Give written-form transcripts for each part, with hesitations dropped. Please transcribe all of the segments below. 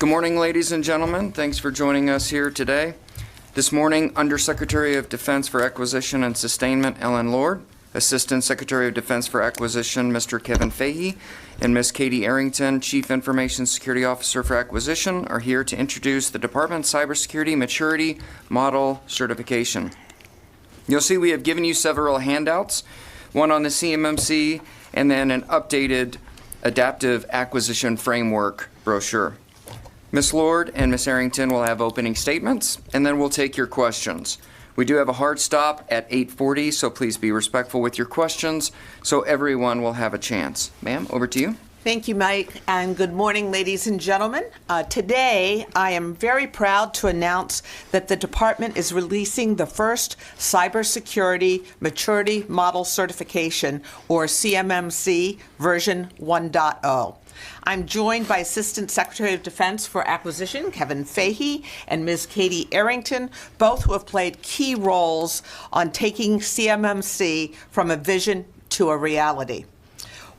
Good morning, ladies and gentlemen. Thanks for joining us here today. This morning, Undersecretary of Defense for Acquisition and Sustainment, Ellen Lord, Assistant Secretary of Defense for Acquisition, Mr. Kevin Fahey, and Ms. Katie Arrington, Chief Information Security Officer for Acquisition, are here to introduce the Department Cybersecurity Maturity Model Certification. You'll see we have given you several handouts, one on the CMMC, and then an updated Adaptive Acquisition Framework brochure. Ms. Lord and Ms. Arrington will have opening statements, and then we'll take your questions. We do have a hard stop at 8:40, so please be respectful with your questions so everyone will have a chance. Ma'am, over to you. Thank you, Mike, and good morning, ladies and gentlemen. Today, I am very proud to announce that the Department is releasing the first Cybersecurity Maturity Model Certification, or CMMC, version 1.0. I'm joined by Assistant Secretary of Defense for Acquisition, Kevin Fahey, and Ms. Katie Arrington, both who have played key roles on taking CMMC from a vision to a reality.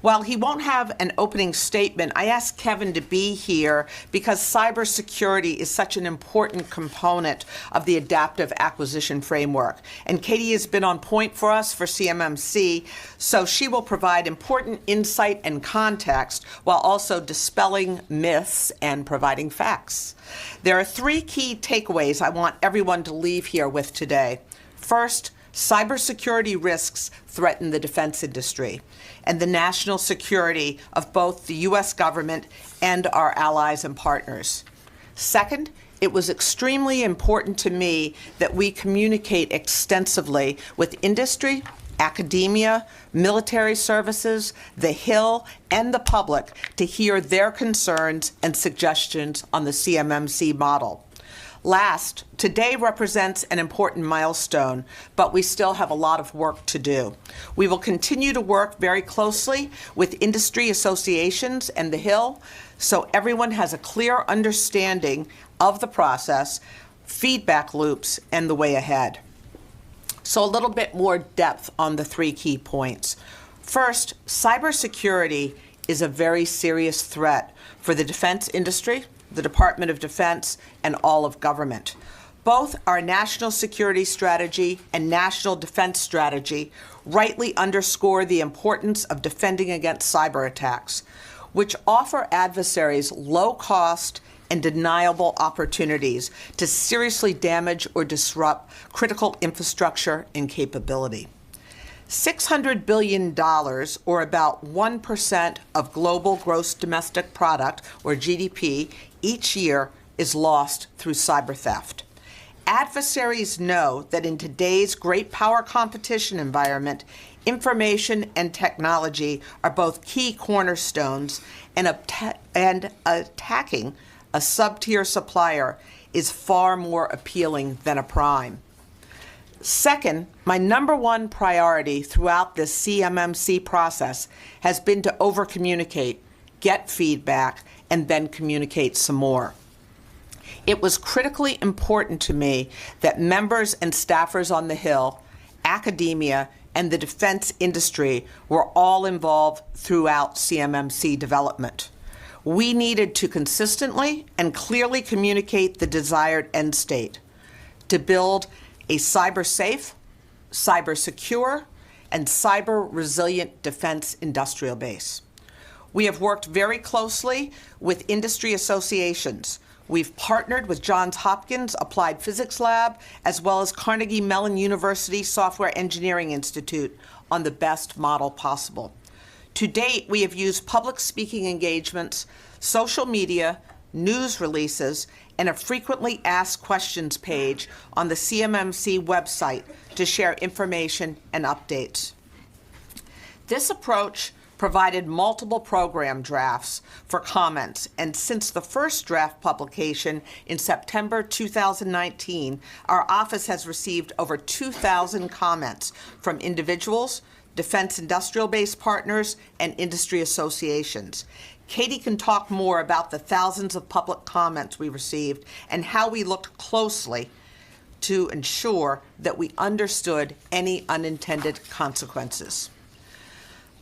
While he won't have an opening statement, I asked Kevin to be here because cybersecurity is such an important component of the adaptive acquisition framework. And Katie has been on point for us for CMMC, so she will provide important insight and context while also dispelling myths and providing facts. There are three key takeaways I want everyone to leave here with today. First, cybersecurity risks threaten the defense industry and the national security of both the U.S. government and our allies and partners. Second, it was extremely important to me that we communicate extensively with industry, academia, military services, the Hill, and the public to hear their concerns and suggestions on the CMMC model. Last, today represents an important milestone, but we still have a lot of work to do. We will continue to work very closely with industry associations and the Hill so everyone has a clear understanding of the process, feedback loops, and the way ahead. So a little bit more depth on the three key points. First, cybersecurity is a very serious threat for the defense industry, the Department of Defense, and all of government. Both our national security strategy and national defense strategy rightly underscore the importance of defending against cyber attacks, which offer adversaries low-cost and deniable opportunities to seriously damage or disrupt critical infrastructure and capability. $600 billion, or about 1% of global gross domestic product, or GDP, each year is lost through cyber theft. Adversaries know that in today's great power competition environment, information and technology are both key cornerstones, and attacking a sub-tier supplier is far more appealing than a prime. Second, my number one priority throughout this CMMC process has been to over-communicate, get feedback, and then communicate some more. It was critically important to me that members and staffers on the Hill, academia, and the defense industry were all involved throughout CMMC development. We needed to consistently and clearly communicate the desired end state, to build a cyber-safe, cyber-secure, and cyber-resilient defense industrial base. We have worked very closely with industry associations. We've partnered with Johns Hopkins Applied Physics Lab, as well as Carnegie Mellon University Software Engineering Institute on the best model possible. To date, we have used public speaking engagements, social media, news releases, and a frequently asked questions page on the CMMC website to share information and updates. This approach provided multiple program drafts for comments, and since the first draft publication in September 2019, our office has received over 2,000 comments from individuals, defense industrial base partners, and industry associations. Katie can talk more about the thousands of public comments we received and how we looked closely to ensure that we understood any unintended consequences.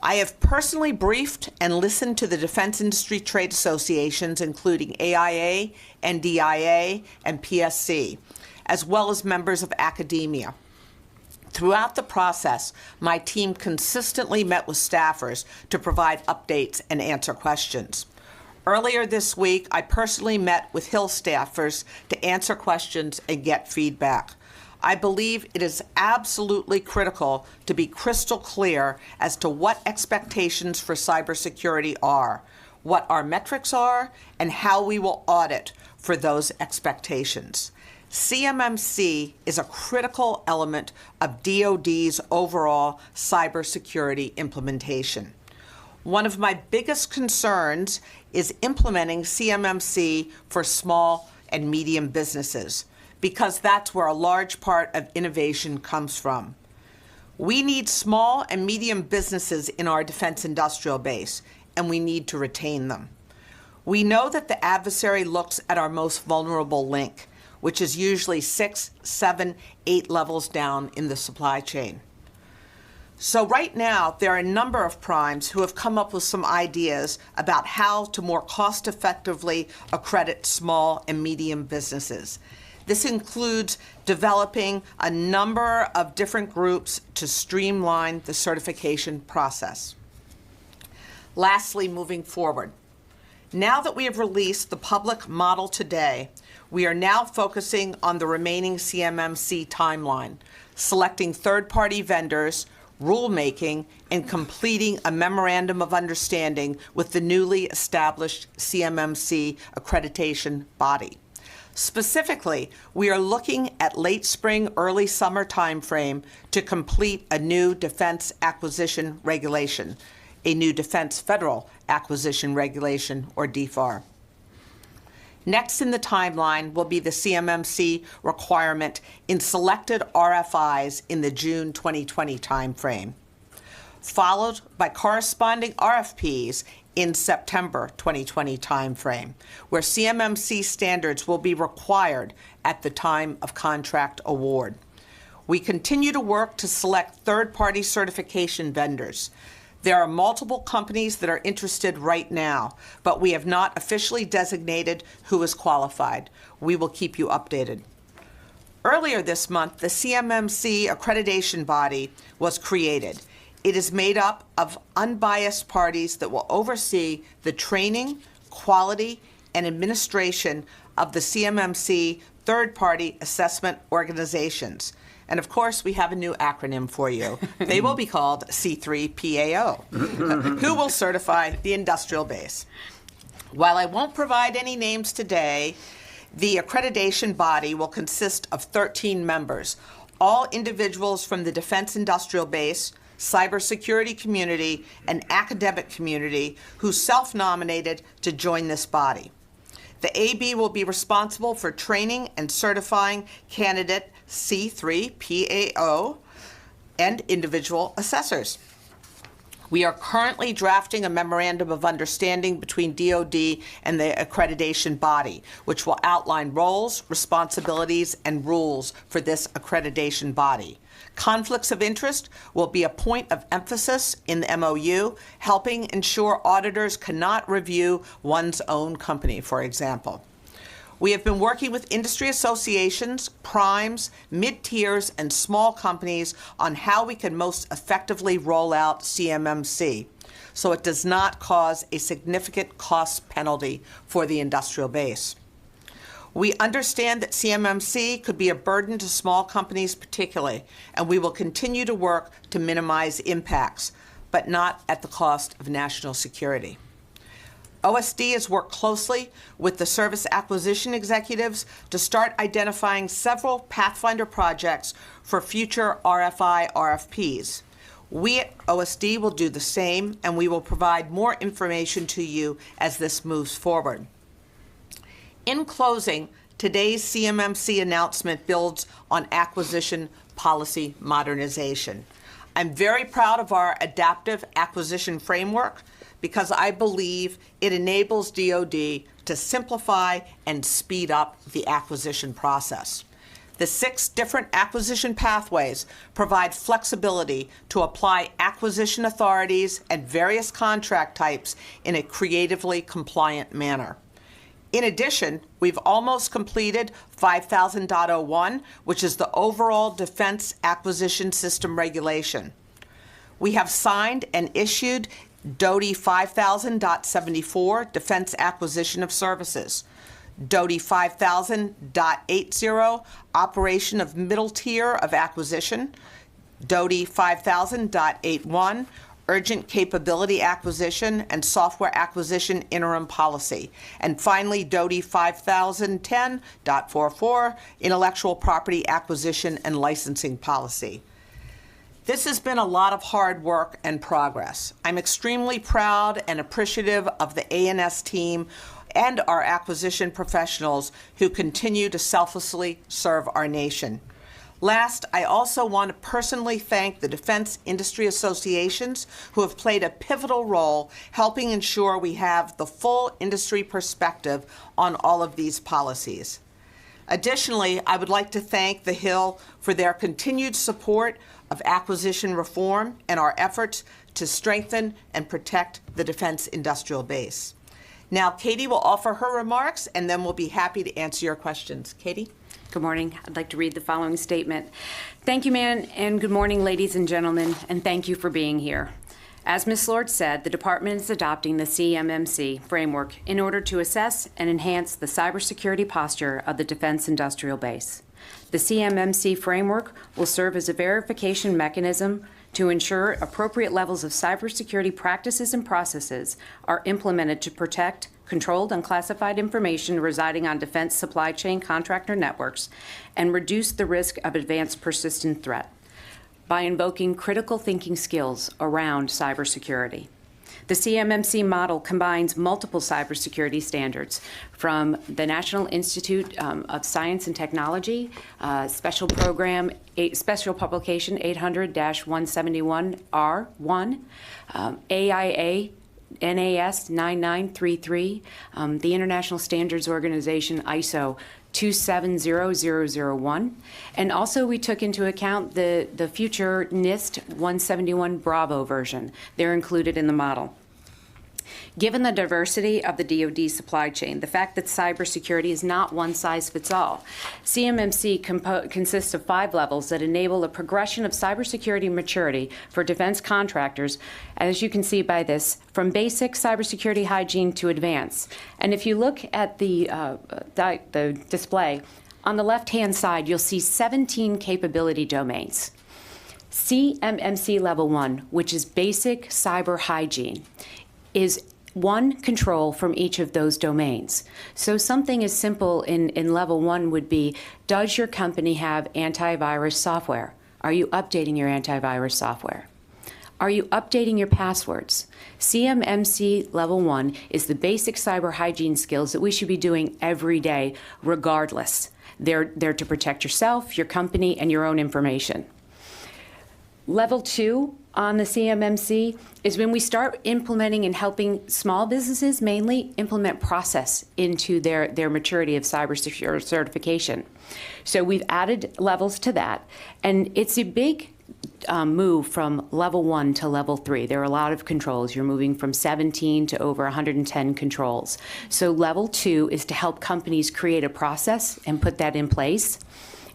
I have personally briefed and listened to the defense industry trade associations, including AIA, NDIA, and PSC, as well as members of academia. Throughout the process, my team consistently met with staffers to provide updates and answer questions. Earlier this week, I personally met with Hill staffers to answer questions and get feedback. I believe it is absolutely critical to be crystal clear as to what expectations for cybersecurity are, what our metrics are, and how we will audit for those expectations. CMMC is a critical element of DOD's overall cybersecurity implementation. One of my biggest concerns is implementing CMMC for small and medium businesses, because that's where a large part of innovation comes from. We need small and medium businesses in our defense industrial base, and we need to retain them. We know that the adversary looks at our most vulnerable link, which is usually 6, 7, 8 levels down in the supply chain. So right now, there are a number of primes who have come up with some ideas about how to more cost-effectively accredit small and medium businesses. This includes developing a number of different groups to streamline the certification process. Lastly, moving forward, now that we have released the public model today, we are now focusing on the remaining CMMC timeline, selecting third-party vendors, rulemaking, and completing a memorandum of understanding with the newly established CMMC accreditation body. Specifically, we are looking at late spring, early summer timeframe to complete a new defense acquisition regulation, a new defense federal acquisition regulation, or DFAR. Next in the timeline will be the CMMC requirement in selected RFIs in the June 2020 timeframe, followed by corresponding RFPs in September 2020 timeframe, where CMMC standards will be required at the time of contract award. We continue to work to select third-party certification vendors. There are multiple companies that are interested right now, but we have not officially designated who is qualified. We will keep you updated. Earlier this month, the CMMC accreditation body was created. It is made up of unbiased parties that will oversee the training, quality, and administration of the CMMC third-party assessment organizations. And of course, we have a new acronym for you. They will be called C3PAO, who will certify the industrial base. While I won't provide any names today, the accreditation body will consist of 13 members, all individuals from the defense industrial base, cybersecurity community, and academic community who self-nominated to join this body. The AB will be responsible for training and certifying candidate C3PAO and individual assessors. We are currently drafting a memorandum of understanding between DOD and the accreditation body, which will outline roles, responsibilities, and rules for this accreditation body. Conflicts of interest will be a point of emphasis in the MOU, helping ensure auditors cannot review one's own company, for example. We have been working with industry associations, primes, mid-tiers, and small companies on how we can most effectively roll out CMMC so it does not cause a significant cost penalty for the industrial base. We understand that CMMC could be a burden to small companies particularly, and we will continue to work to minimize impacts, but not at the cost of national security. OSD has worked closely with the service acquisition executives to start identifying several Pathfinder projects for future RFI RFPs. We at OSD will do the same, and we will provide more information to you as this moves forward. In closing, today's CMMC announcement builds on acquisition policy modernization. I'm very proud of our adaptive acquisition framework because I believe it enables DOD to simplify and speed up the acquisition process. The 6 different acquisition pathways provide flexibility to apply acquisition authorities and various contract types in a creatively compliant manner. In addition, we've almost completed 5000.01, which is the overall Defense Acquisition System regulation. We have signed and issued DOD 5000.74, Defense Acquisition of Services. DOD 5000.80, Operation of Middle Tier of Acquisition. DOD 5000.81, Urgent Capability Acquisition and Software Acquisition Interim Policy. And finally, DOD 5010.44, Intellectual Property Acquisition and Licensing Policy. This has been a lot of hard work and progress. I'm extremely proud and appreciative of the A&S team and our acquisition professionals who continue to selflessly serve our nation. Last, I also want to personally thank the Defense Industry Associations who have played a pivotal role helping ensure we have the full industry perspective on all of these policies. Additionally, I would like to thank the Hill for their continued support of acquisition reform and our efforts to strengthen and protect the defense industrial base. Now, Katie will offer her remarks, and then we'll be happy to answer your questions. Katie? Good morning. I'd like to read the following statement. Thank you, ma'am, and good morning, ladies and gentlemen, and thank you for being here. As Ms. Lord said, the Department is adopting the CMMC framework in order to assess and enhance the cybersecurity posture of the defense industrial base. The CMMC framework will serve as a verification mechanism to ensure appropriate levels of cybersecurity practices and processes are implemented to protect controlled unclassified information residing on defense supply chain contractor networks and reduce the risk of advanced persistent threat by invoking critical thinking skills around cybersecurity. The CMMC model combines multiple cybersecurity standards from the National Institute of Science and Technology, Special Publication 800-171R1, AIA NAS 9933, the International Standards Organization ISO 270001, and also we took into account the future NIST 171 Bravo version. They're included in the model. Given the diversity of the DOD supply chain, the fact that cybersecurity is not one size fits all, CMMC consists of 5 levels that enable a progression of cybersecurity maturity for defense contractors, as you can see by this, from basic cybersecurity hygiene to advanced. And if you look at the display, on the left-hand side, you'll see 17 capability domains. CMMC Level 1, which is basic cyber hygiene, is one control from each of those domains. So something as simple in level 1 would be, does your company have antivirus software? Are you updating your antivirus software? Are you updating your passwords? CMMC level 1 is the basic cyber hygiene skills that we should be doing every day regardless. They're to protect yourself, your company, and your own information. Level 2 on the CMMC is when we start implementing and helping small businesses mainly implement process into their maturity of cybersecurity certification. So we've added levels to that, and it's a big move from level 1 to level 3. There are a lot of controls. You're moving from 17 to over 110 controls. So level 2 is to help companies create a process and put that in place.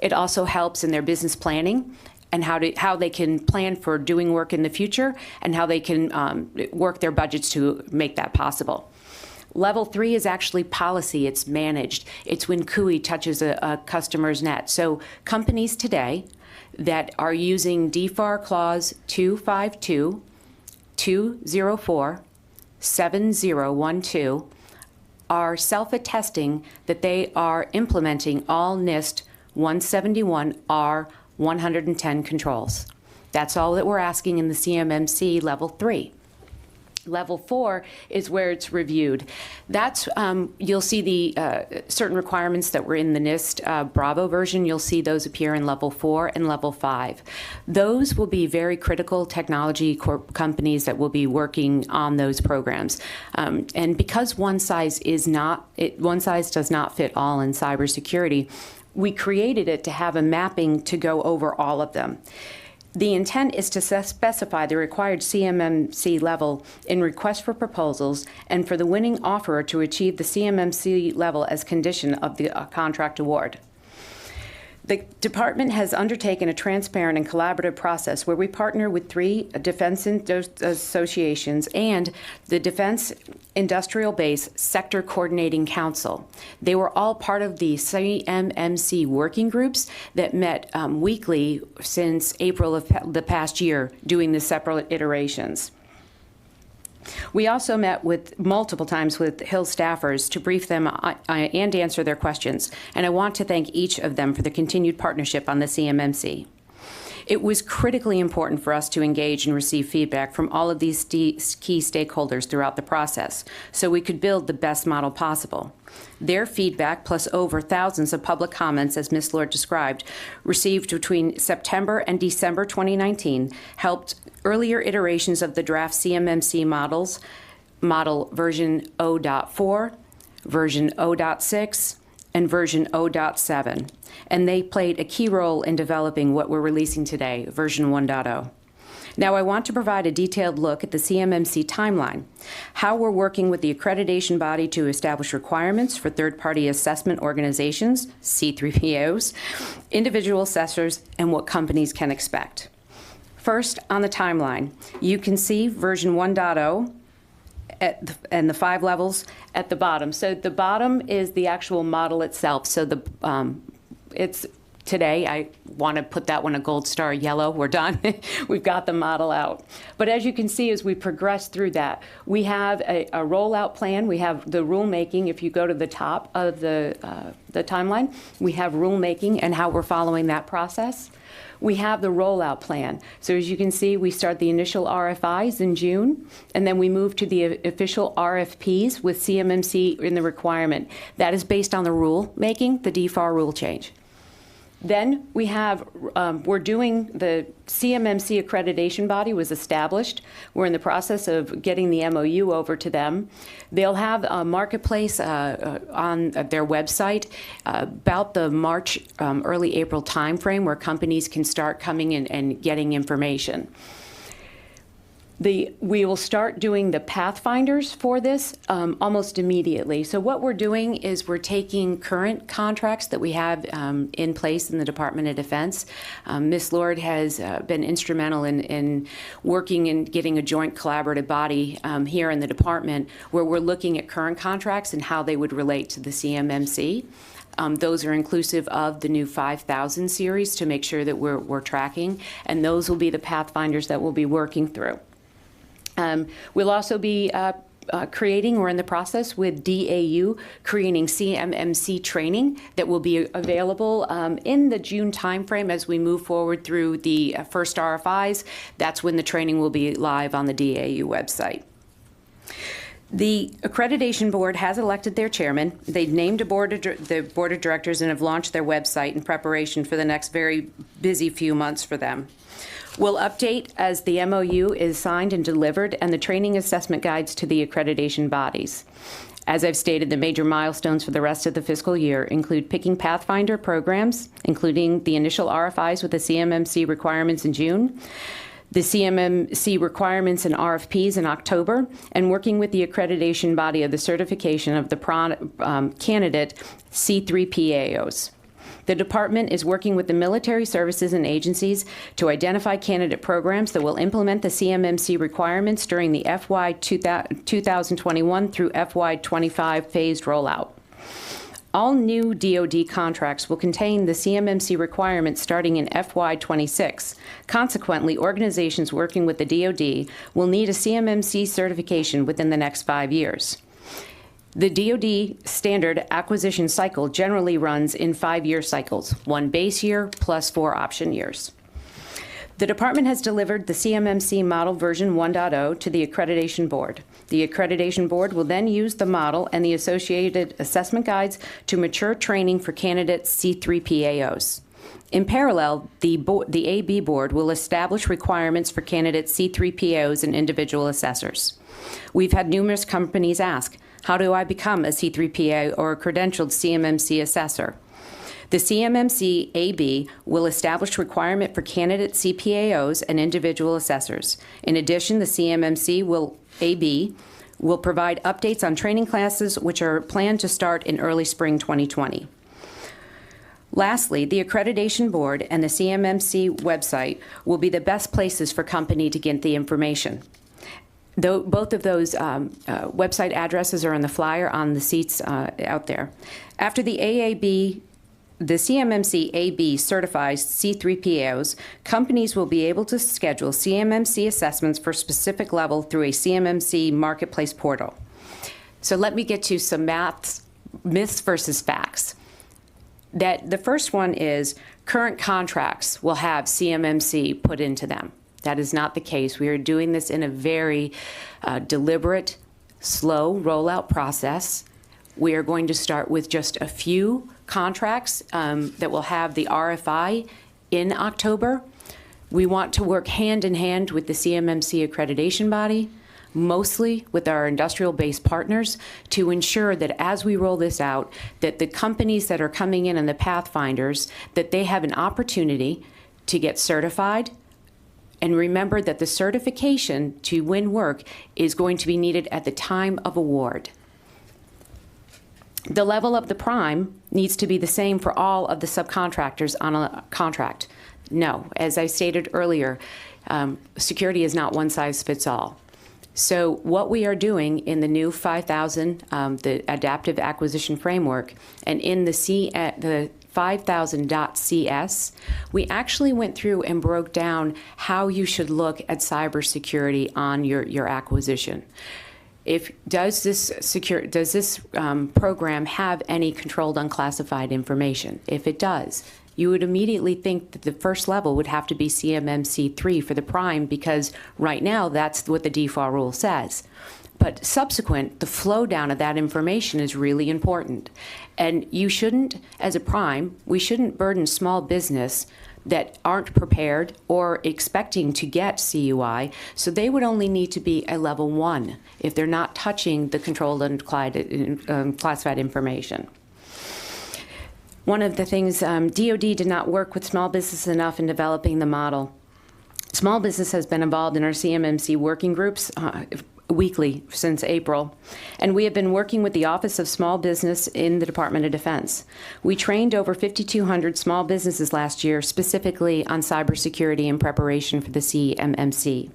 It also helps in their business planning and how they can plan for doing work in the future and how they can work their budgets to make that possible. Level 3 is actually policy. It's managed. It's when CUI touches a customer's net. So companies today that are using DFAR Clause 252, 204, 7012 are self-attesting that they are implementing all NIST 171R 110 controls. That's all that we're asking in the CMMC Level 3. Level 4 is where it's reviewed. That's, you'll see the certain requirements that were in the NIST Bravo version. You'll see those appear in Level 4 and Level 5. Those will be very critical technology companies that will be working on those programs. And because one size does not fit all in cybersecurity, We created it to have a mapping to go over all of them. The intent is to specify the required CMMC level in request for proposals and for the winning offerer to achieve the CMMC level as condition of the contract award. The department has undertaken a transparent and collaborative process where we partner with 3 defense associations and the Defense Industrial Base Sector Coordinating Council. They were all part of the CMMC working groups that met weekly since April of the past year, doing the separate iterations. We also met with multiple times with Hill staffers to brief them and answer their questions, and I want to thank each of them for their continued partnership on the CMMC. It was critically important for us to engage and receive feedback from all of these key stakeholders throughout the process so we could build the best model possible. Their feedback, plus over thousands of public comments, as Ms. Lord described, received between September and December 2019, helped earlier iterations of the draft CMMC model version 0.4, version 0.6, and version 0.7, and they played a key role in developing what we're releasing today, version 1.0. Now I want to provide a detailed look at the CMMC timeline, how we're working with the accreditation body to establish requirements for third-party assessment organizations, C3POs, individual assessors, and what companies can expect. First, on the timeline, you can see version 1.0 and the 5 levels at the bottom. So the bottom is the actual model itself. So it's today. I want to put that one a gold star yellow. We're done. We've got the model out. But as you can see, as we progress through that, we have a rollout plan. We have the rulemaking. If you go to the top of the timeline, we have rulemaking and how we're following that process. We have the rollout plan. So as you can see, we start the initial RFIs in June, and then we move to the official RFPs with CMMC in the requirement. That is based on the rule making, the DFAR rule change. Then we have, we're doing the CMMC accreditation body was established. We're in the process of getting the MOU over to them. They'll have a marketplace on their website about the March, early April timeframe where companies can start coming in and getting information. We will start doing the pathfinders for this almost immediately. So what we're doing is we're taking current contracts that we have in place in the Department of Defense. Ms. Lord has been instrumental in working and getting a joint collaborative body here in the department where we're looking at current contracts and how they would relate to the CMMC. Those are inclusive of the new 5000 series to make sure that we're tracking, and those will be the pathfinders that we'll be working through. We'll also be creating, we're in the process with DAU, creating CMMC training that will be available in the June timeframe as we move forward through the first RFIs. That's when the training will be live on the DAU website. The accreditation board has elected their chairman. They've named the board of directors and have launched their website in preparation for the next very busy few months for them. We'll update as the MOU is signed and delivered and the training assessment guides to the accreditation bodies. As I've stated, the major milestones for the rest of the fiscal year include picking Pathfinder programs, including the initial RFIs with the CMMC requirements in June, the CMMC requirements and RFPs in October, and working with the accreditation body of the certification of the candidate C3PAOs. The department is working with the military services and agencies to identify candidate programs that will implement the CMMC requirements during the FY 2021 through FY 25 phased rollout. All new DOD contracts will contain the CMMC requirements starting in FY 26. Consequently, organizations working with the DOD will need a CMMC certification within the next 5 years. The DOD standard acquisition cycle generally runs in 5-year cycles, 1 base year plus 4 option years. The department has delivered the CMMC model version 1.0 to the accreditation board. The accreditation board will then use the model and the associated assessment guides to mature training for candidates C3PAOs. In parallel, the AB board will establish requirements for candidates C3PAOs and individual assessors. We've had numerous companies ask, how do I become a C3PA or a credentialed CMMC assessor? The CMMC AB will establish requirement for candidate CPAOs and individual assessors. In addition, the CMMC AB will provide updates on training classes, which are planned to start in early spring 2020. Lastly, the Accreditation Board and the CMMC website will be the best places for company to get the information. Though both of those website addresses are on the flyer on the seats out there. After the CMMC AB certifies C3PAOs, companies will be able to schedule CMMC assessments for specific level through a CMMC marketplace portal. So let me get to some myths versus facts. That the first one is current contracts will have CMMC put into them. That is not the case. We are doing this in a very deliberate, slow rollout process. We are going to start with just a few contracts that will have the RFI in October. We want to work hand in hand with the CMMC accreditation body, mostly with our industrial-based partners, to ensure that as we roll this out, that the companies that are coming in and the pathfinders, that they have an opportunity to get certified. And remember that the certification to win work is going to be needed at the time of award. The level of the prime needs to be the same for all of the subcontractors on a contract. No, as I stated earlier, security is not one size fits all. So what we are doing in the new 5000, the adaptive acquisition framework, and in the 5000.CS, we actually went through and broke down how you should look at cybersecurity on your acquisition. Does this program have any controlled unclassified information? If it does, you would immediately think that the first level would have to be CMMC 3 for the prime, because right now that's what the default rule says. But subsequent, the flow down of that information is really important. And you shouldn't, as a prime, we shouldn't burden small business that aren't prepared or expecting to get CUI, so they would only need to be a level 1 if they're not touching the controlled and classified information. One of the things, DOD did not work with small business enough in developing the model. Small business has been involved in our CMMC working groups weekly since April, and we have been working with the Office of Small Business in the Department of Defense. We trained over 5,200 small businesses last year, specifically on cybersecurity in preparation for the CMMC.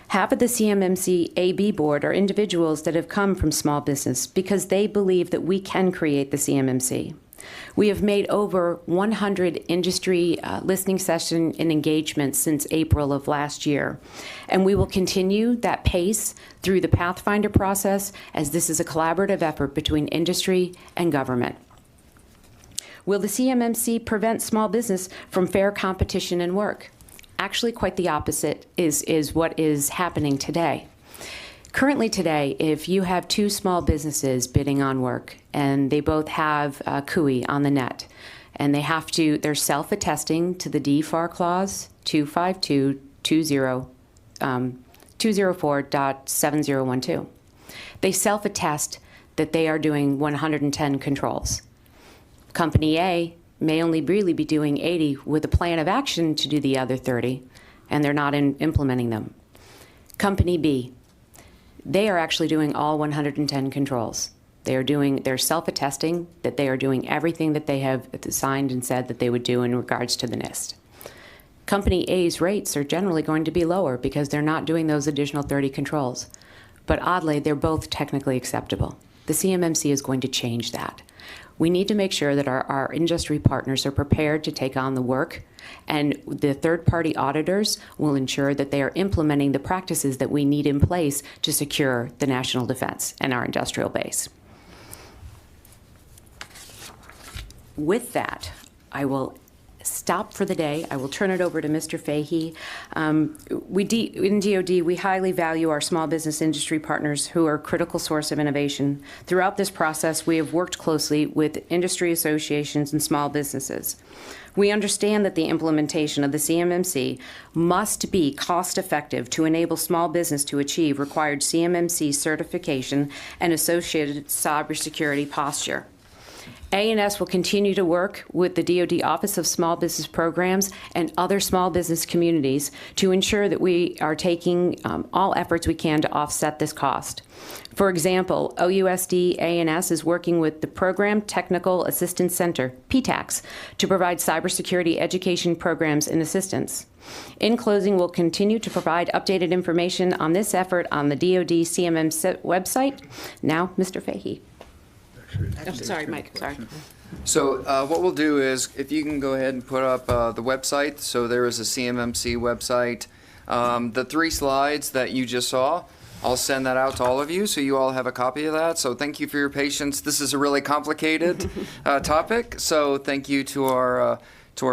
Half of the CMMC AB board are individuals that have come from small business because they believe that we can create the CMMC. We have made over 100 industry listening sessions and engagements since April of last year. And we will continue that pace through the Pathfinder process, as this is a collaborative effort between industry and government. Will the CMMC prevent small business from fair competition in work? Actually, quite the opposite is what is happening today. Currently today, if you have two small businesses bidding on work and they both have CUI on the net, and they're self-attesting to the DFAR clause 204.7012. They self-attest that they are doing 110 controls. Company A may only really be doing 80 with a plan of action to do the other 30, and they're not implementing them. Company B, they are actually doing all 110 controls. They're self-attesting that they are doing everything that they have signed and said that they would do in regards to the NIST. Company A's rates are generally going to be lower because they're not doing those additional 30 controls. But oddly, they're both technically acceptable. The CMMC is going to change that. We need to make sure that our industry partners are prepared to take on the work, and the third-party auditors will ensure that they are implementing the practices that we need in place to secure the national defense and our industrial base. With that, I will stop for the day. I will turn it over to Mr. Fahey. In DOD, we highly value our small business industry partners who are a critical source of innovation. Throughout this process, we have worked closely with industry associations and small businesses. We understand that the implementation of the CMMC must be cost-effective to enable small business to achieve required CMMC certification and associated cybersecurity posture. A&S will continue to work with the DOD Office of Small Business Programs and other small business communities to ensure that we are taking all efforts we can to offset this cost. For example, OUSD A&S is working with the Program Technical Assistance Center, PTACS, to provide cybersecurity education programs and assistance. In closing, we'll continue to provide updated information on this effort on the DOD CMM website. Now, Mr. Fahey. I'm sorry, Mike, sorry. So what we'll do is, if you can go ahead and put up the website. So there is a CMMC website. The 3 slides that you just saw, I'll send that out to all of you so you all have a copy of that. So thank you for your patience. This is a really complicated topic. So thank you to our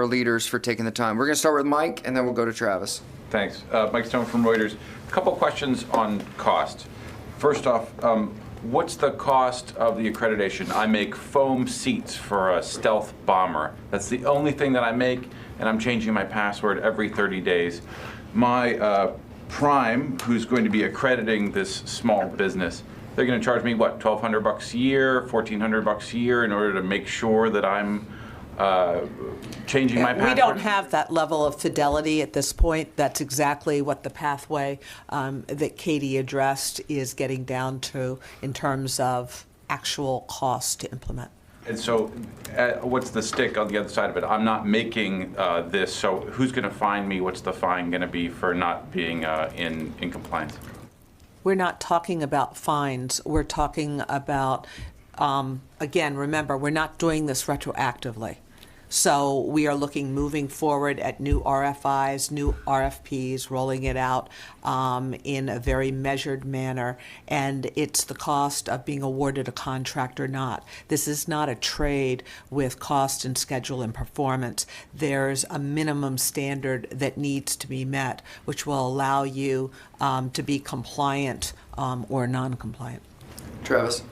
leaders for taking the time. We're going to start with Mike, and then we'll go to Travis. Thanks. Mike Stone from Reuters. A couple questions on cost. First off, what's the cost of the accreditation? I make foam seats for a stealth bomber. That's the only thing that I make, and I'm changing my password every 30 days. My prime, who's going to be accrediting this small business, they're going to charge me, what, $1,200 a year, $1,400 a year in order to make sure that I'm changing my password? We don't have that level of fidelity at this point. That's exactly what the pathway that Katie addressed is getting down to in terms of actual cost to implement. And so what's the stick on the other side of it? I'm not making this, so who's going to fine me? What's the fine going to be for not being in compliance? We're not talking about fines. We're talking about, again, remember, we're not doing this retroactively. So we are moving forward at new RFIs, new RFPs, rolling it out in a very measured manner, and it's the cost of being awarded a contract or not. This is not a trade with cost and schedule and performance. There's a minimum standard that needs to be met, which will allow you to be compliant or non-compliant. Travis.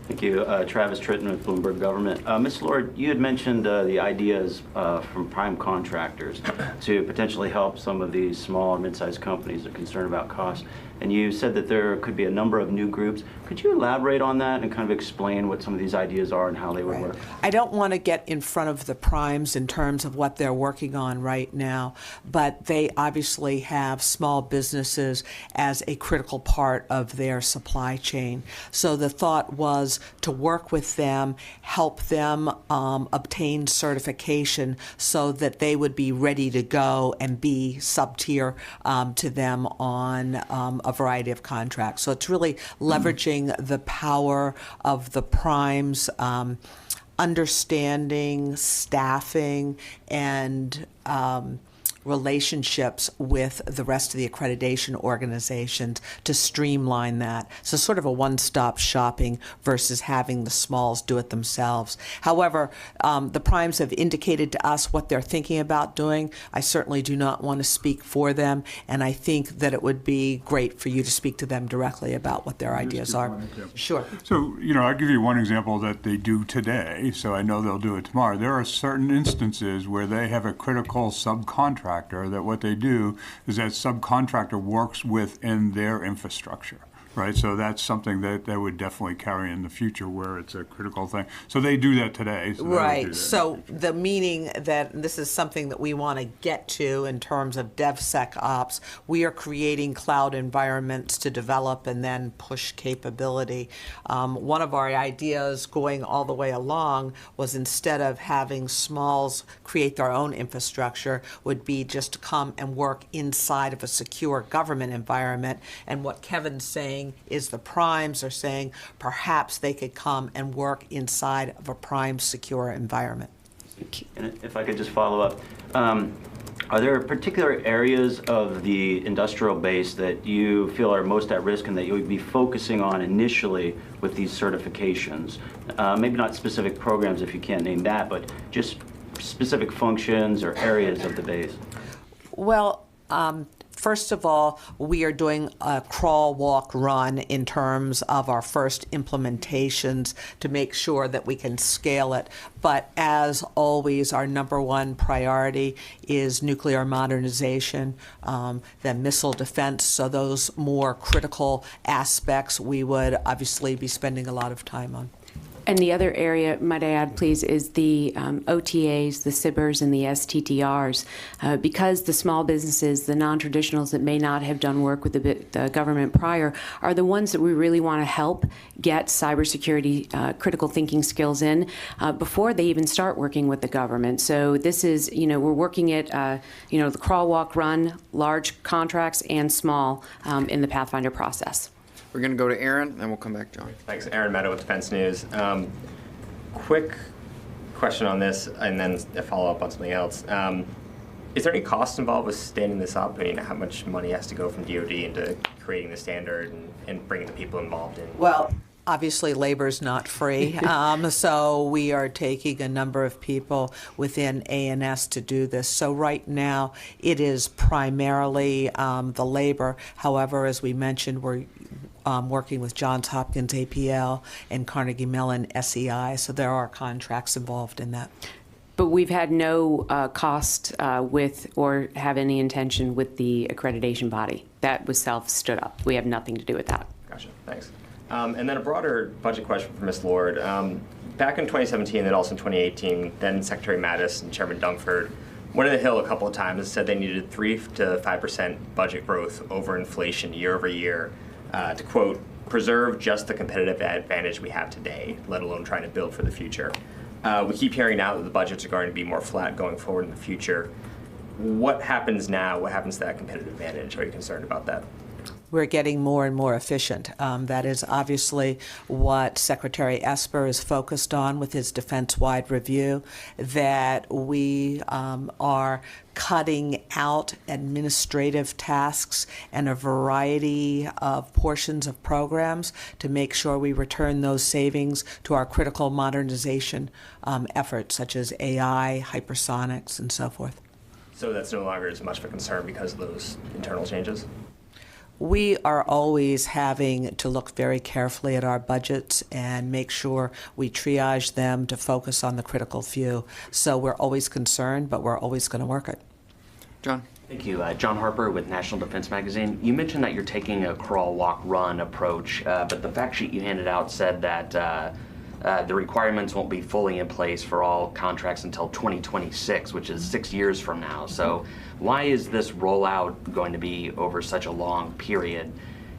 Thank you. Travis Tritton with Bloomberg Government. Ms. Lord, you had mentioned the ideas from prime contractors to potentially help some of these small and mid-sized companies that are concerned about costs. And you said that there could be a number of new groups. Could you elaborate on that and kind of explain what some of these ideas are and how they would work? I don't want to get in front of the primes in terms of what they're working on right now, but they obviously have small businesses as a critical part of their supply chain. So the thought was to work with them, help them obtain certification so that they would be ready to go and be sub-tier to them on a variety of contracts. So it's really leveraging the power of the primes, understanding, staffing, and relationships with the rest of the accreditation organizations to streamline that. So sort of a one-stop shopping versus having the smalls do it themselves. However, the primes have indicated to us what they're thinking about doing. I certainly do not want to speak for them, and I think that it would be great for you to speak to them directly about what their ideas are. Sure. So, I'll give you one example that they do today, so I know they'll do it tomorrow. There are certain instances where they have a critical subcontractor that what they do is that subcontractor works within their infrastructure, right? So that's something that would definitely carry in the future where it's a critical thing. So they do that today. So right. So the meaning that this is something that we want to get to in terms of DevSecOps, we are creating cloud environments to develop and then push capability. One of our ideas going all the way along was instead of having smalls create their own infrastructure, would be just to come and work inside of a secure government environment. And what Kevin's saying is the primes are saying perhaps they could come and work inside of a prime secure environment. And if I could just follow up, are there particular areas of the industrial base that you feel are most at risk and that you would be focusing on initially with these certifications? Maybe not specific programs if you can't name that, but just specific functions or areas of the base. Well, first of all, we are doing a crawl, walk, run in terms of our first implementations to make sure that we can scale it. But as always, our number one priority is nuclear modernization, then missile defense. So those more critical aspects we would obviously be spending a lot of time on. And the other area, might I add, please, is the OTAs, the SIBRs, and the STTRs. Because the small businesses, the non-traditionals that may not have done work with the government prior, are the ones that we really want to help get cybersecurity critical thinking skills in before they even start working with the government. So this is, we're working at, the crawl, walk, run, large contracts and small in the Pathfinder process. We're going to go to Aaron, and we'll come back, John. Thanks. Aaron Meadow with Defense News. Quick question on this, and then a follow-up on something else. Is there any cost involved with standing this up? I mean, how much money has to go from DOD into creating the standard and bringing the people involved in? Well, obviously, labor's not free, so we are taking a number of people within ANS to do this. So right now, it is primarily the labor. However, as we mentioned, we're working with Johns Hopkins APL and Carnegie Mellon SEI, so there are contracts involved in that. But we've had no cost with or have any intention with the accreditation body. That was stood up. We have nothing to do with that. Gotcha. Thanks. And then a broader budget question for Ms. Lord. Back in 2017 and also in 2018, then Secretary Mattis and Chairman Dunford went on the Hill a couple of times and said they needed 3 to 5% budget growth over inflation year over year to, quote, preserve just the competitive advantage we have today, let alone trying to build for the future. We keep hearing now that the budgets are going to be more flat going forward in the future. What happens now? What happens to that competitive advantage? Are you concerned about that? We're getting more and more efficient. That is obviously what Secretary Esper is focused on with his defense-wide review, that we are cutting out administrative tasks and a variety of portions of programs to make sure we return those savings to our critical modernization efforts, such as AI, hypersonics, and so forth. So that's no longer as much of a concern because of those internal changes? We are always having to look very carefully at our budgets and make sure we triage them to focus on the critical few. So we're always concerned, but we're always going to work it. John. Thank you. John Harper with National Defense Magazine. You mentioned that you're taking a crawl, walk, run approach, but the fact sheet you handed out said that the requirements won't be fully in place for all contracts until 2026, which is 6 years from now. So why is this rollout going to be over such a long period?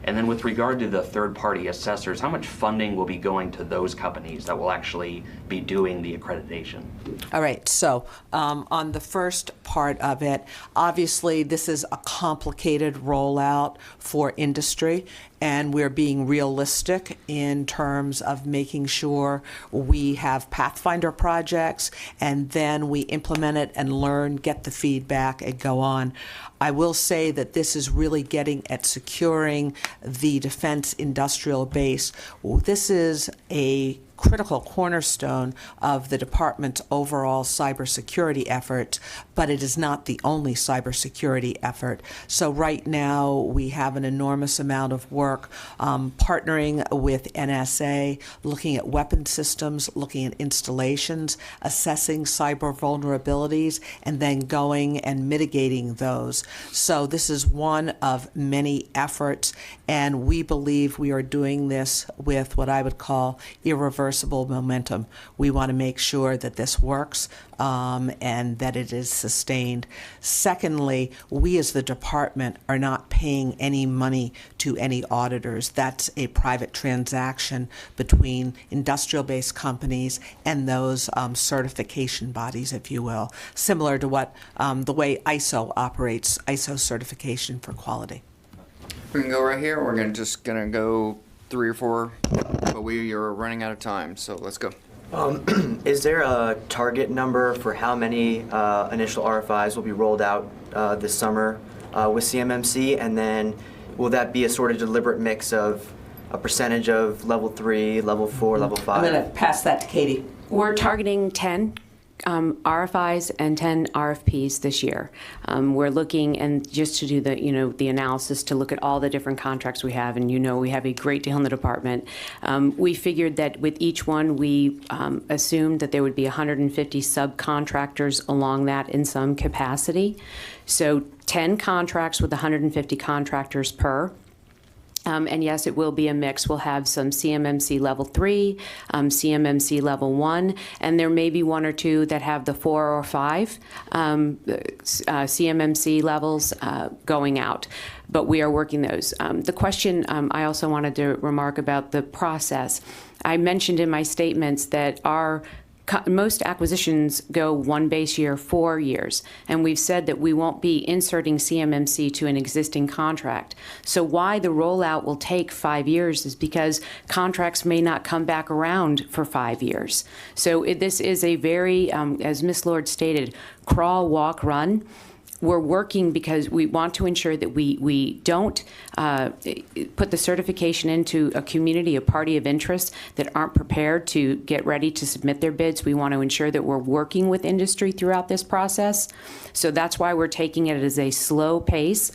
And then with regard to the third-party assessors, how much funding will be going to those companies that will actually be doing the accreditation? All right, so on the first part of it, obviously this is a complicated rollout for industry, and we're being realistic in terms of making sure we have Pathfinder projects, and then we implement it and learn, get the feedback, and go on. I will say that this is really getting at securing the defense industrial base. This is a critical cornerstone of the department's overall cybersecurity effort, but it is not the only cybersecurity effort. So right now we have an enormous amount of work partnering with NSA, looking at weapon systems, looking at installations, assessing cyber vulnerabilities, and then going and mitigating those. So this is one of many efforts, and we believe we are doing this with what I would call irreversible momentum. We want to make sure that this works and that it is sustained. Secondly, we as the department are not paying any money to any auditors. That's a private transaction between industrial-based companies and those certification bodies, if you will, similar to what the way ISO operates, ISO certification for quality. We can go right here. We're just gonna go 3 or 4, but we are running out of time, so let's go. Is there a target number for how many initial RFIs will be rolled out this summer with CMMC, and then will that be a sort of deliberate mix of a percentage of level 3, level 4, level 5? I'm going to pass that to Katie. We're targeting 10 RFIs and 10 RFPs this year. We're looking, and just to do the analysis, to look at all the different contracts we have, and we have a great deal in the department. We figured that with each one, we assumed that there would be 150 subcontractors along that in some capacity. So 10 contracts with 150 contractors per. And yes, it will be a mix. We'll have some CMMC level 3, CMMC level 1, and there may be 1 or 2 that have the 4 or 5 CMMC levels going out. But we are working those. The question I also wanted to remark about the process. I mentioned in my statements that most acquisitions go 1 base year, 4 years, and we've said that we won't be inserting CMMC to an existing contract. So why the rollout will take 5 years is because contracts may not come back around for 5 years. So this is a very, as Ms. Lord stated, crawl, walk, run. We're working because we want to ensure that we don't put the certification into a community, a party of interest that aren't prepared to get ready to submit their bids. We want to ensure that we're working with industry throughout this process. So that's why we're taking it as a slow pace.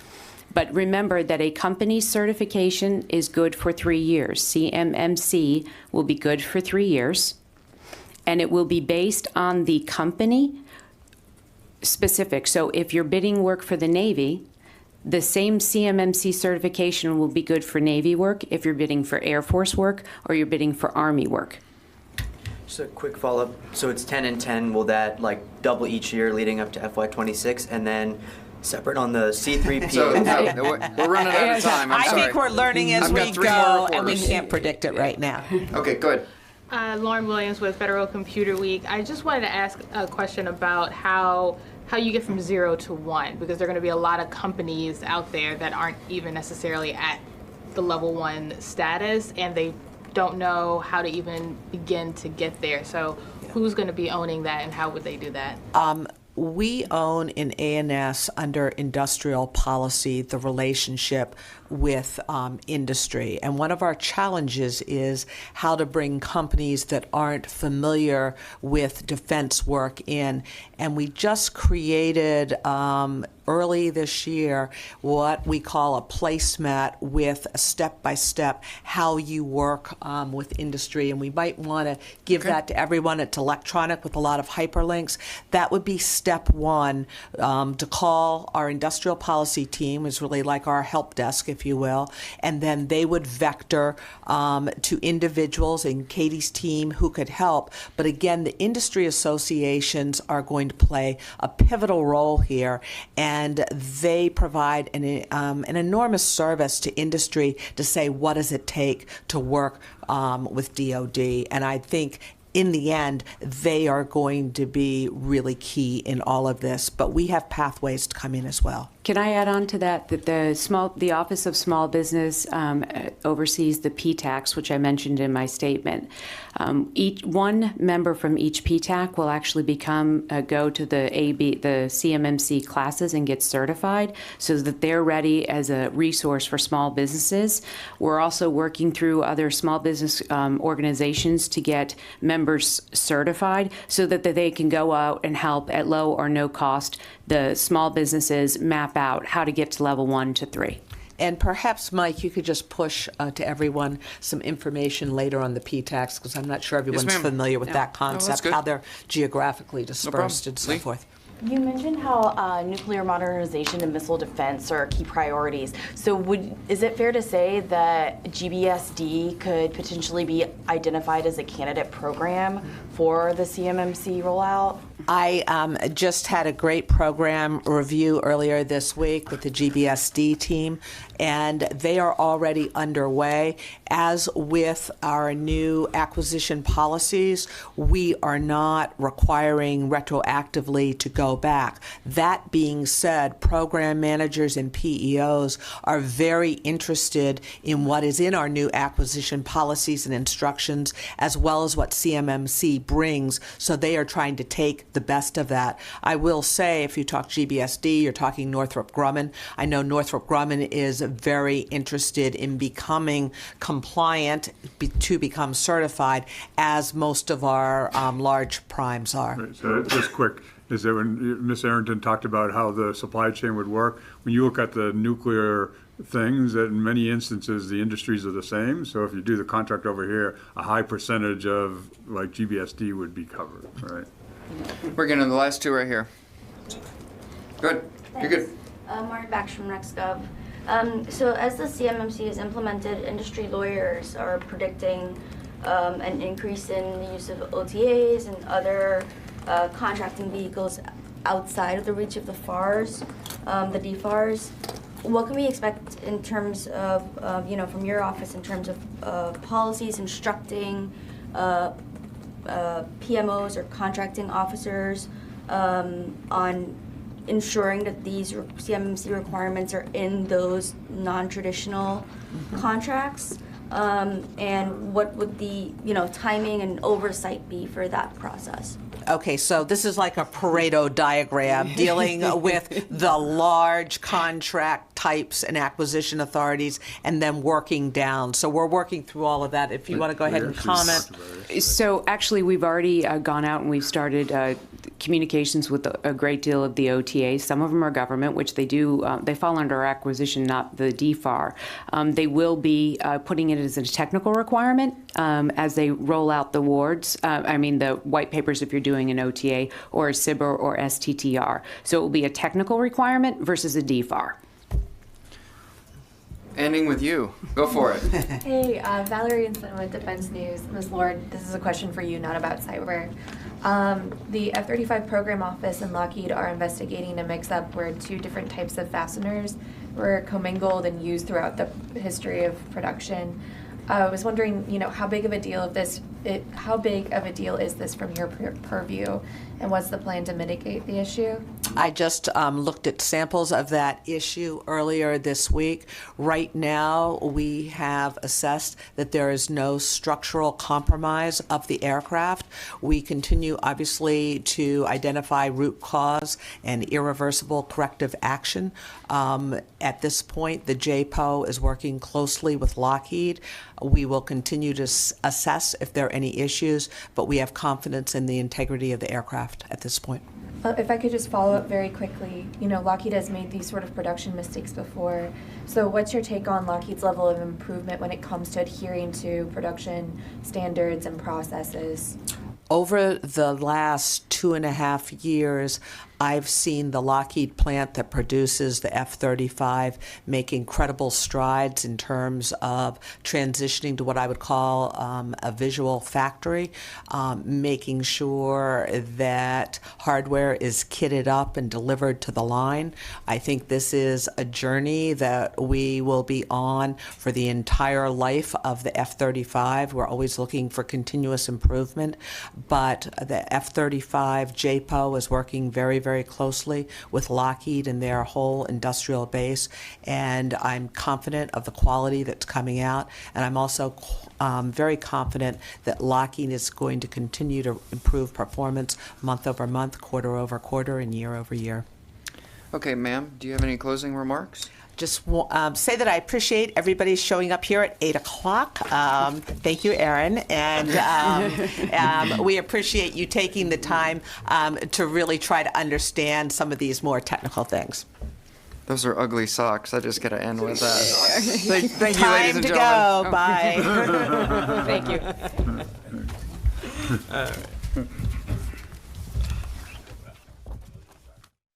But remember that a company's certification is good for 3 years. CMMC will be good for 3 years, and it will be based on the company specific. So if you're bidding work for the Navy, the same CMMC certification will be good for Navy work if you're bidding for Air Force work or you're bidding for Army work. Just a quick follow-up. So it's 10 and 10. Will that like double each year leading up to FY26, and then separate on the C3P? So we're running out of time. I'm I sorry. think we're learning as I've got we 3 more go, and we reporters. can't predict it right now. Okay, good. Lauren Williams with Federal Computer Week. I just wanted to ask a question about how you get from 0 to 1, because there are going to be a lot of companies out there that aren't even necessarily at the level 1 status, and they don't know how to even begin to get there. So who's going to be owning that, and how would they do that? We own in A&S under industrial policy the relationship with industry. And one of our challenges is how to bring companies that aren't familiar with defense work in. And we just created early this year what we call a placemat with a step-by-step how you work with industry. And we might want to give that to everyone. It's electronic with a lot of hyperlinks. That would be step 1, to call our industrial policy team, is really like our help desk, if you will, and then they would vector to individuals in Katie's team who could help. But again, the industry associations are going to play a pivotal role here, and they provide an enormous service to industry to say, what does it take to work with DOD? And I think in the end, they are going to be really key in all of this. But we have pathways to come in as well. Can I add on to that the Office of Small Business oversees the PTACs, which I mentioned in my statement. Each one member from each PTAC will actually go to the CMMC classes and get certified, so that they're ready as a resource for small businesses. We're also working through other small business organizations to get members certified, so that they can go out and help at low or no cost the small businesses map out how to get to level 1 to 3. And perhaps, Mike, you could just push to everyone some information later on the PTACs, because I'm not sure everyone's familiar with that concept, how they're geographically dispersed and so forth. You mentioned how nuclear modernization and missile defense are key priorities. So is it fair to say that GBSD could potentially be identified as a candidate program for the CMMC rollout? I just had a great program review earlier this week with the GBSD team, and they are already underway. As with our new acquisition policies, we are not requiring retroactively to go back. That being said, program managers and PEOs are very interested in what is in our new acquisition policies and instructions, as well as what CMMC brings, so they are trying to take the best of that. I will say, if you talk GBSD, you're talking Northrop Grumman. I know Northrop Grumman is very interested in becoming compliant to become certified, as most of our large primes are. Right, so just quick, is that when Ms. Arrington talked about how the supply chain would work, when you look at the nuclear things, that in many instances the industries are the same. So if you do the contract over here, a high percentage of like GBSD would be covered, right? We're getting to the last 2 right here. Good. You're good. Martin Baxter from RexGov. So as the CMMC is implemented, industry lawyers are predicting an increase in the use of OTAs and other contracting vehicles outside of the reach of the FARs, the DFARs. What can we expect in terms of, from your office in terms of policies instructing PMOs or contracting officers on ensuring that these CMMC requirements are in those non-traditional contracts? And what would the timing and oversight be for that process? Okay, so this is like a Pareto diagram dealing with the large contract types and acquisition authorities and then working down. So we're working through all of that. If you want to go ahead and comment. So actually, we've already gone out and we've started communications with a great deal of the OTAs. Some of them are government, which they do, they fall under our acquisition, not the DFAR. They will be putting it as a technical requirement as they roll out the awards. The white papers if you're doing an OTA or a CIBR or STTR. So it will be a technical requirement versus a DFAR. Ending with you. Go for it. Hey, Valerie Inson with Defense News. Ms. Lord, this is a question for you, not about cyber. The F-35 Program Office and Lockheed are investigating a mix-up where two different types of fasteners were commingled and used throughout the history of production. I was wondering, how big of a deal is this from your purview, and what's the plan to mitigate the issue? I just looked at samples of that issue earlier this week. Right now, we have assessed that there is no structural compromise of the aircraft. We continue, obviously, to identify root cause and irreversible corrective action. At this point, the JPO is working closely with Lockheed. We will continue to assess if there are any issues, but we have confidence in the integrity of the aircraft at this point. If I could just follow up very quickly, Lockheed has made these sort of production mistakes before. So what's your take on Lockheed's level of improvement when it comes to adhering to production standards and processes? Over the last 2.5 years, I've seen the Lockheed plant that produces the F-35 make incredible strides in terms of transitioning to what I would call a visual factory, making sure that hardware is kitted up and delivered to the line. I think this is a journey that we will be on for the entire life of the F-35. We're always looking for continuous improvement, but the F-35 JPO is working very, very closely with Lockheed and their whole industrial base, and I'm confident of the quality that's coming out, and I'm also very confident that Lockheed is going to continue to improve performance month over month, quarter over quarter, and year over year. Okay, ma'am, do you have any closing remarks? Just say that I appreciate everybody showing up here at 8 o'clock. Thank you, Erin. And we appreciate you taking the time to really try to understand some of these more technical things. Those are ugly socks. I just got to end with that. Thank you, Time ladies and to gentlemen. go. Bye. Thank you. All right.